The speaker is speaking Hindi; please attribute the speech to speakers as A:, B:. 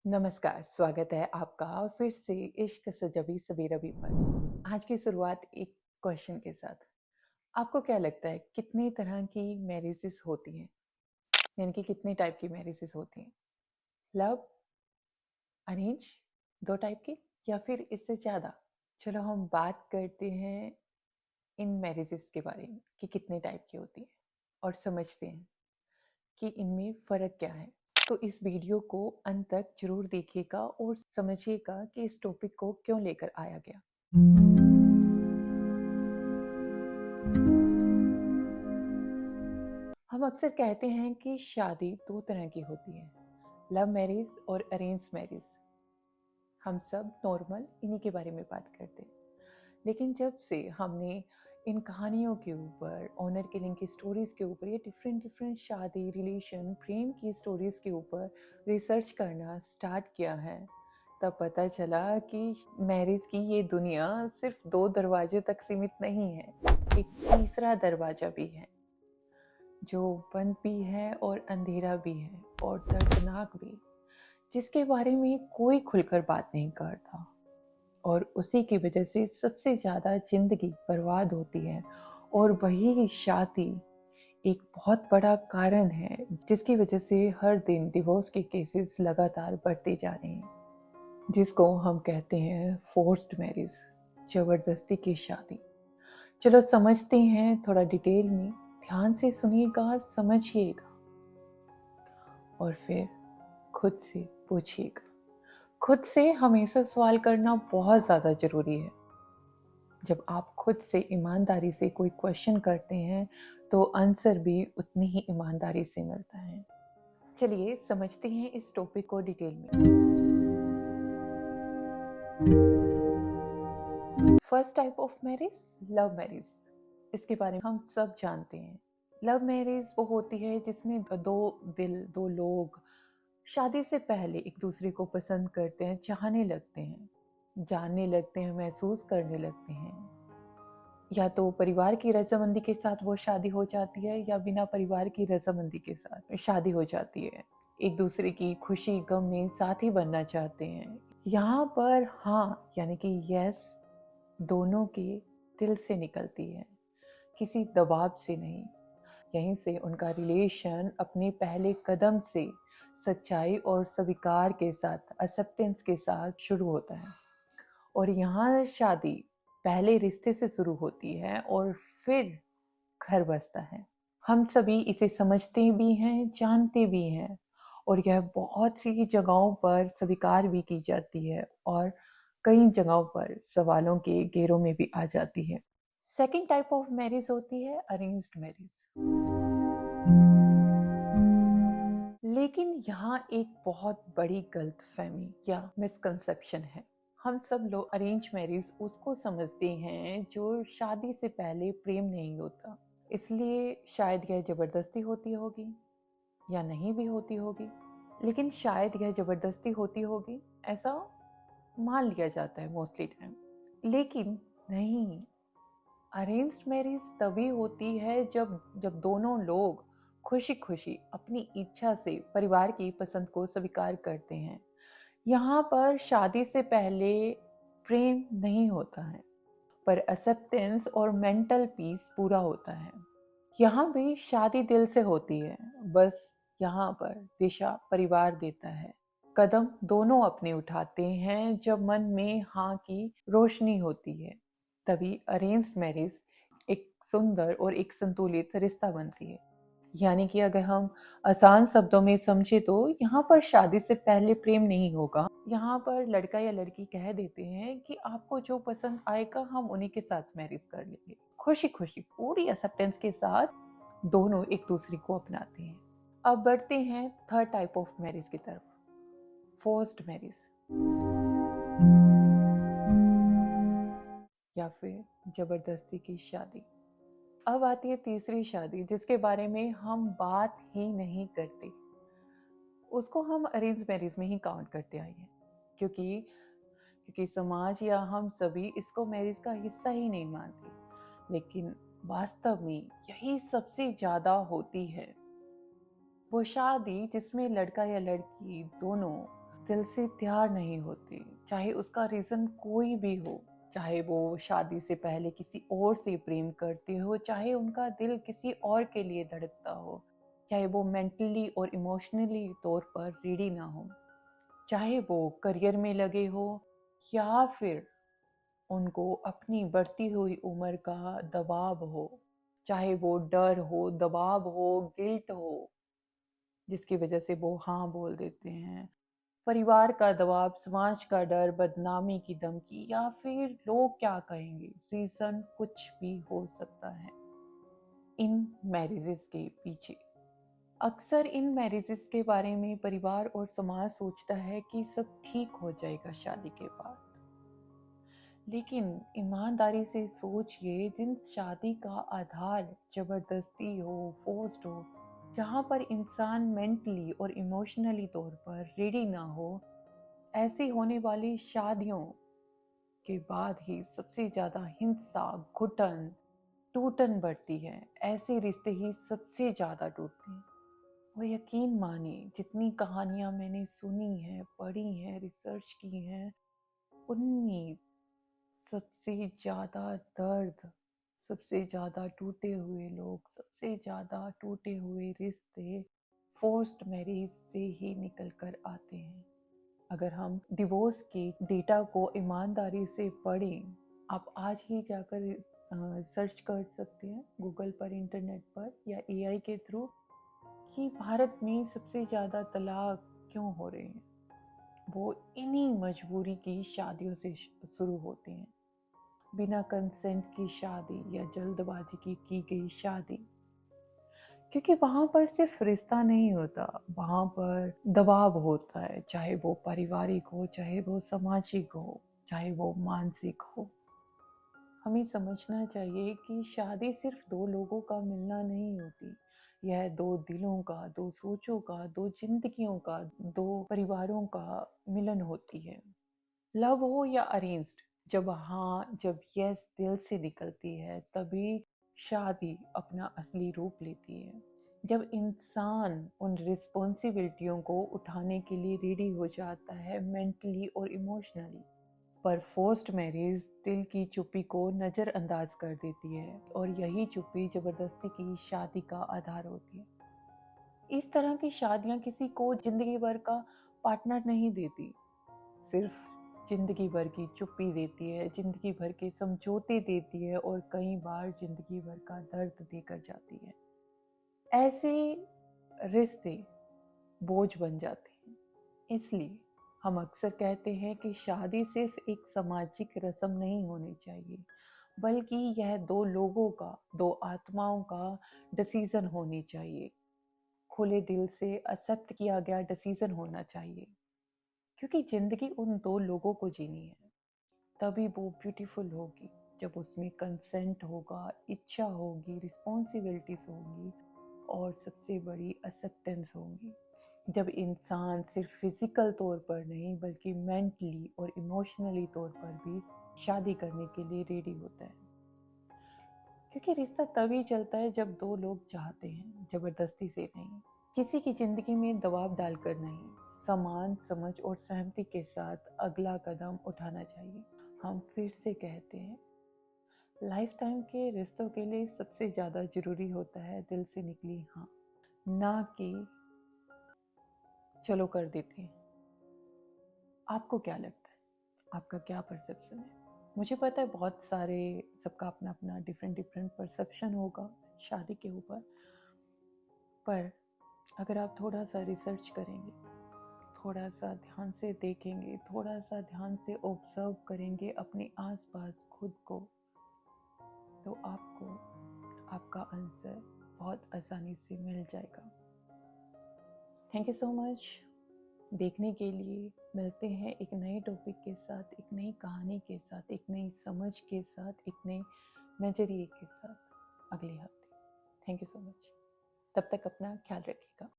A: नमस्कार, स्वागत है आपका फिर से इश्क सजबी सवेरबी पर। आज की शुरुआत एक क्वेश्चन के साथ। आपको क्या लगता है कितने तरह की मैरिजेस होती हैं? यानी कि कितने टाइप की मैरिजेस होती हैं? लव, अरेंज, 2 टाइप की या फिर इससे ज़्यादा? चलो हम बात करते हैं इन मैरिजेस के बारे में कि कितने टाइप की होती हैं और समझते हैं कि इनमें फ़र्क क्या है। तो इस वीडियो को अंत तक ज़रूर देखिएगा और समझिएगा कि इस टॉपिक को क्यों लेकर आया गया। हम अक्सर कहते हैं कि शादी 2 तरह की होती है, लव मैरिज और अरेंज मैरिज। हम सब नॉर्मल इन्हीं के बारे में बात करते हैं। लेकिन जब से हमने इन कहानियों के ऊपर, ऑनर किलिंग की स्टोरीज के ऊपर, या डिफरेंट डिफरेंट शादी, रिलेशन, प्रेम की स्टोरीज के ऊपर रिसर्च करना स्टार्ट किया है, तब पता चला कि मैरिज की ये दुनिया सिर्फ 2 दरवाजे तक सीमित नहीं है, एक तीसरा दरवाजा भी है जो बंद भी है और अंधेरा भी है और दर्दनाक भी, जिसके बारे में कोई खुलकर बात नहीं करता। और उसी की वजह से सबसे ज़्यादा ज़िंदगी बर्बाद होती है। और वही शादी एक बहुत बड़ा कारण है जिसकी वजह से हर दिन डिवोर्स के केसेस लगातार बढ़ते जा रहे हैं, जिसको हम कहते हैं फोर्स्ड मैरिज, जबरदस्ती की शादी। चलो समझते हैं थोड़ा डिटेल में, ध्यान से सुनिएगा, समझिएगा और फिर खुद से पूछिएगा। खुद से हमेशा सवाल करना बहुत ज़्यादा ज़रूरी है। जब आप खुद से ईमानदारी से कोई क्वेश्चन करते हैं तो आंसर भी उतनी ही ईमानदारी से मिलता है। चलिए समझते हैं इस टॉपिक को डिटेल में। First type of marriage, love marriage. इसके बारे में हम सब जानते हैं। लव मैरिज वो होती है जिसमें दो लोग शादी से पहले एक दूसरे को पसंद करते हैं, चाहने लगते हैं, जानने लगते हैं, महसूस करने लगते हैं। या तो परिवार की रजामंदी के साथ वो शादी हो जाती है या बिना परिवार की रजामंदी के साथ शादी हो जाती है। एक दूसरे की खुशी गम में साथी बनना चाहते हैं। यहाँ पर हाँ यानी कि यस दोनों के दिल से निकलती है, किसी दबाव से नहीं। यहीं से उनका रिलेशन अपने पहले कदम से सच्चाई और स्वीकार के साथ, एक्सेप्टेंस के साथ शुरू होता है। और यहाँ शादी पहले रिश्ते से शुरू होती है और फिर घर बसता है। हम सभी इसे समझते भी हैं, जानते भी हैं, और यह बहुत सी जगहों पर स्वीकार भी की जाती है और कई जगहों पर सवालों के घेरों में भी आ जाती है। सेकेंड टाइप ऑफ मैरिज होती है अरेंज्ड मैरिज। लेकिन यहाँ एक बहुत बड़ी गलतफहमी या मिसकंसेप्शन है। हम सब लोग अरेंज मैरिज उसको समझते हैं जो शादी से पहले प्रेम नहीं होता, इसलिए शायद यह जबरदस्ती होती होगी या नहीं भी होती होगी। लेकिन शायद यह जबरदस्ती होती होगी ऐसा मान लिया जाता है मोस्टली टाइम। लेकिन नहीं, अरेंज्ड मैरिज तभी होती है जब जब दोनों लोग खुशी खुशी अपनी इच्छा से परिवार की पसंद को स्वीकार करते हैं। यहाँ पर शादी से पहले प्रेम नहीं होता है, पर एक्सेप्टेंस और मेंटल पीस पूरा होता है। यहाँ भी शादी दिल से होती है, बस यहाँ पर दिशा परिवार देता है। कदम दोनों अपने उठाते हैं जब मन में हाँ की रोशनी होती है। तभी अरेंज मैरिज एक सुंदर और एक संतुलित रिश्ता बनती है। यानी कि अगर हम आसान शब्दों में समझे तो यहाँ पर शादी से पहले प्रेम नहीं होगा। यहाँ पर लड़का या लड़की कह देते हैं कि आपको जो पसंद आएगा हम उन्हीं के साथ मैरिज कर लेंगे। खुशी खुशी पूरी एक्सेप्टेंस के साथ दोनों एक दूसरे को अपनाते हैं। अब बढ़ते हैं थर्ड टाइप ऑफ मैरिज की तरफ, फोर्स्ड मैरिज या फिर जबरदस्ती की शादी। अब आती है तीसरी शादी जिसके बारे में हम बात ही नहीं करते। उसको हम अरेंज मैरिज में ही काउंट करते आए हैं, क्योंकि क्योंकि समाज या हम सभी इसको मैरिज का हिस्सा ही नहीं मानते। लेकिन वास्तव में यही सबसे ज्यादा होती है। वो शादी जिसमें लड़का या लड़की दोनों दिल से तैयार नहीं होते, चाहे उसका रीज़न कोई भी हो। चाहे वो शादी से पहले किसी और से प्रेम करते हो, चाहे उनका दिल किसी और के लिए धड़कता हो, चाहे वो मेंटली और इमोशनली तौर पर रेडी ना हो, चाहे वो करियर में लगे हो या फिर उनको अपनी बढ़ती हुई उम्र का दबाव हो, चाहे वो डर हो, दबाव हो, गिल्ट हो, जिसकी वजह से वो हाँ बोल देते हैं, परिवार का दबाव, समाज का डर, बदनामी की धमकी या फिर लोग क्या कहेंगे, रीजन कुछ भी हो सकता है इन मैरिजेस के पीछे। अक्सर इन मैरिजेस के बारे में परिवार और समाज सोचता है कि सब ठीक हो जाएगा शादी के बाद। लेकिन ईमानदारी से सोचिए, जिन शादी का आधार जबरदस्ती हो, फोर्स्ड हो, जहाँ पर इंसान मेंटली और इमोशनली तौर पर रेडी ना हो, ऐसी होने वाली शादियों के बाद ही सबसे ज्यादा हिंसा, घुटन, टूटन बढ़ती है। ऐसे रिश्ते ही सबसे ज्यादा टूटते हैं। और यकीन मानिए, जितनी कहानियां मैंने सुनी है, पढ़ी है, रिसर्च की है, उनमें सबसे ज्यादा दर्द, सबसे ज्यादा टूटे हुए लोग, सबसे ज्यादा टूटे हुए रिश्ते फोर्स्ड मैरिज से ही निकल कर आते हैं। अगर हम डिवोर्स के डेटा को ईमानदारी से पढ़ें, आप आज ही जाकर सर्च कर सकते हैं गूगल पर, इंटरनेट पर या एआई के थ्रू, कि भारत में सबसे ज़्यादा तलाक क्यों हो रहे हैं। वो इन्हीं मजबूरी की शादियों से शुरू होते हैं। बिना कंसेंट की शादी या जल्दबाजी की गई शादी, क्योंकि वहां पर सिर्फ रिश्ता नहीं होता, वहां पर दबाव होता है, चाहे वो पारिवारिक हो, चाहे वो सामाजिक हो, चाहे वो मानसिक हो। हमें समझना चाहिए कि शादी सिर्फ दो लोगों का मिलना नहीं होती। यह दो दिलों का, दो सोचों का, दो जिंदगियों का, दो परिवारों का मिलन होती है। लव हो या अरेंज्ड, जब हाँ, जब यस दिल से निकलती है, तभी शादी अपना असली रूप लेती है। जब इंसान उन रिस्पॉन्सिबिलिटियों को उठाने के लिए रेडी हो जाता है, मेंटली और इमोशनली। पर फोर्स्ड मैरिज दिल की चुप्पी को नज़रअंदाज कर देती है, और यही चुप्पी जबरदस्ती की शादी का आधार होती है। इस तरह की शादियां किसी को जिंदगी भर का पार्टनर नहीं देती, सिर्फ जिंदगी भर की चुप्पी देती है, जिंदगी भर के समझौते देती है, और कई बार जिंदगी भर का दर्द देकर जाती है। ऐसे रिश्ते बोझ बन जाते हैं। इसलिए हम अक्सर कहते हैं कि शादी सिर्फ एक सामाजिक रस्म नहीं होनी चाहिए, बल्कि यह दो लोगों का, दो आत्माओं का डिसीजन होनी चाहिए। खुले दिल से एक्सेप्ट किया गया डिसीजन होना चाहिए, क्योंकि जिंदगी उन दो लोगों को जीनी है। तभी वो ब्यूटीफुल होगी, जब उसमें कंसेंट होगा, इच्छा होगी, रिस्पॉन्सिबिलिटीज होंगी, और सबसे बड़ी एक्सेप्टेंस होगी। जब इंसान सिर्फ फिजिकल तौर पर नहीं, बल्कि मेंटली और इमोशनली तौर पर भी शादी करने के लिए रेडी होता है। क्योंकि रिश्ता तभी चलता है जब दो लोग चाहते हैं, जबरदस्ती से नहीं, किसी की जिंदगी में दबाव डालकर नहीं। समान समझ और सहमति के साथ अगला कदम उठाना चाहिए। हम फिर से कहते हैं, लाइफ टाइम के रिश्तों के लिए सबसे ज़्यादा ज़रूरी होता है दिल से निकली हाँ, ना कि चलो कर देते हैं। आपको क्या लगता है? आपका क्या परसेप्शन है? मुझे पता है बहुत सारे, सबका अपना अपना डिफरेंट परसेप्शन होगा शादी के ऊपर, पर अगर आप थोड़ा सा रिसर्च करेंगे, थोड़ा सा ध्यान से देखेंगे, थोड़ा सा ध्यान से ऑब्जर्व करेंगे अपने आसपास खुद को, तो आपको आपका आंसर बहुत आसानी से मिल जाएगा। थैंक यू सो मच देखने के लिए। मिलते हैं एक नए टॉपिक के साथ, एक नई कहानी के साथ, एक नई समझ के साथ, एक नए नज़रिए के साथ अगले हफ्ते। Thank you so much. तब तक अपना ख्याल रखिएगा।